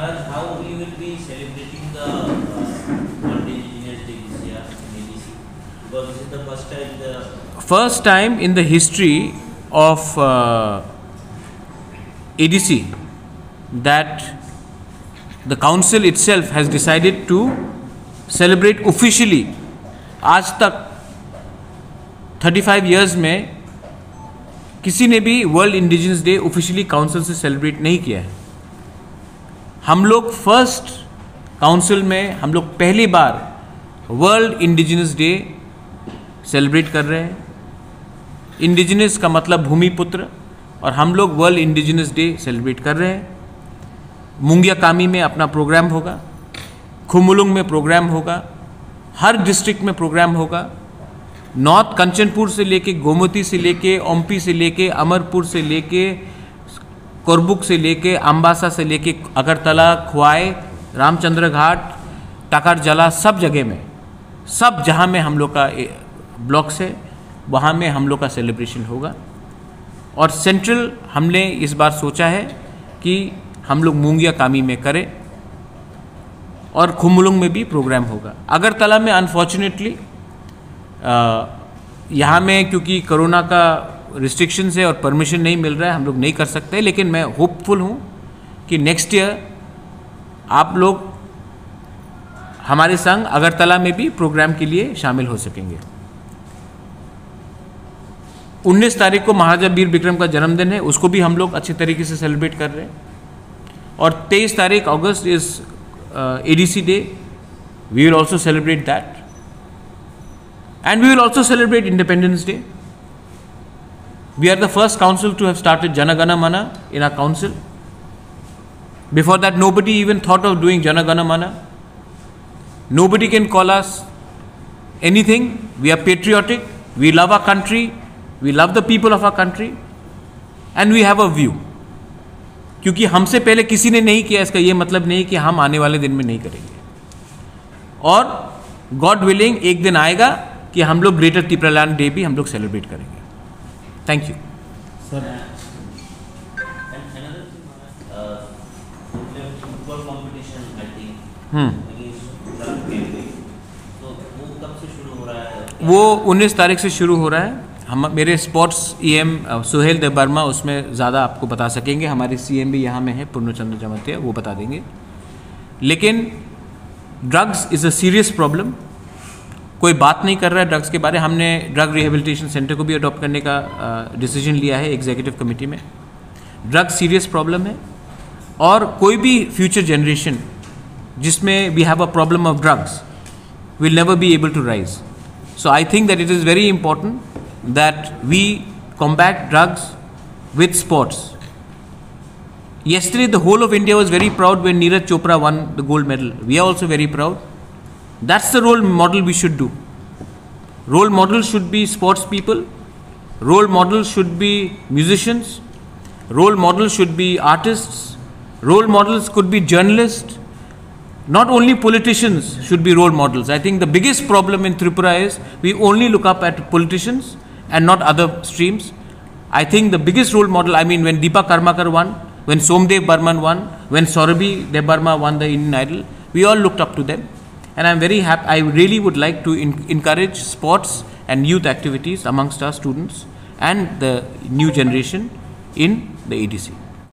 how you will be celebrating the World Indigenous Day this year in ADC? Because this is the first time in the history of ADC that the council itself has decided to celebrate officially. आज तक 35 years में किसी ने भी world indigenous day officially council से celebrate नहीं किया है. हम लोग फर्स्ट काउंसिल में हम लोग पहली बार वर्ल्ड इंडिजिनस डे सेलिब्रेट कर रहे हैं. इंडिजिनस का मतलब भूमिपुत्र, और हम लोग वर्ल्ड इंडिजिनस डे सेलिब्रेट कर रहे हैं. मुंगिया कामी में अपना प्रोग्राम होगा, खुमुलुंग में प्रोग्राम होगा, हर डिस्ट्रिक्ट में प्रोग्राम होगा. नॉर्थ कंचनपुर से लेके, गोमती से लेके, ओम्पी से लेके, अमरपुर से लेके, कोरबुक से लेके, अम्बासा से लेके, अगरतला, खुआई, रामचंद्र घाट, टाकरजला, सब जगह में, सब जहाँ में हम लोग का ब्लॉक्स है वहाँ में हम लोग का सेलिब्रेशन होगा. और सेंट्रल हमने इस बार सोचा है कि हम लोग मुंगिया कामी में करें और खुमुलुंग में भी प्रोग्राम होगा. अगरतला में अनफॉर्चुनेटली यहाँ में क्योंकि कोरोना का रिस्ट्रिक्शंस है और परमिशन नहीं मिल रहा है, हम लोग नहीं कर सकते. लेकिन मैं होपफुल हूँ कि नेक्स्ट ईयर आप लोग हमारे संग अगरतला में भी प्रोग्राम के लिए शामिल हो सकेंगे. 19 तारीख को महाराजा वीर विक्रम का जन्मदिन है, उसको भी हम लोग अच्छे तरीके से सेलिब्रेट कर रहे हैं. और 23 तारीख अगस्त is ADC day. We will also celebrate that. And we will also celebrate Independence Day. We are the first council to have started Jana Gana Mana in our council. Before that, nobody even thought of doing Jana Gana Mana. Nobody can call us anything. We are patriotic. We love our country. We love the people of our country. And we have a view. क्योंकि हमसे पहले किसी ने नहीं किया, इसका ये मतलब नहीं कि हम आने वाले दिन में नहीं करेंगे. और गॉड विलिंग एक दिन आएगा कि हम लोग ग्रेटर तिपरालैंड डे भी हम लोग सेलिब्रेट करेंगे. Thank you sir. Football competition I think तो वो कब से शुरू हो रहा है? वो 19 तारीख से शुरू हो रहा है. हम मेरे स्पोर्ट्स EM सुहेल देवबर्मा उसमें ज़्यादा आपको बता सकेंगे. हमारे CM भी यहाँ में है, पूर्णचंद्र जमतिया, वो बता देंगे. लेकिन drugs is a serious problem. कोई बात नहीं कर रहा है ड्रग्स के बारे. हमने ड्रग रिहेबिलिटेशन सेंटर को भी अडॉप्ट करने का डिसीजन लिया है एग्जीक्यूटिव कमेटी में. ड्रग्स सीरियस प्रॉब्लम है और कोई भी फ्यूचर जनरेशन जिसमें we have a problem of drugs will never be able to rise. So I think that it is very important that we combat drugs with sports. Yesterday, the whole of India was very proud when Neeraj Chopra won the gold medal. We are also very proud. That's the role model we should do. Role models should be sports people. Role models should be musicians. Role models should be artists. Role models could be journalists. Not only politicians should be role models. I think the biggest problem in Tripura is we only look up at politicians and not other streams. I think the biggest role model, I mean, when Deepa Karmakar won, when Somdev Burman won, when Saurabhi Debbarma won the Indian Idol, we all looked up to them. And I'm very happy. I really would like to encourage sports and youth activities amongst our students and the new generation in the ADC.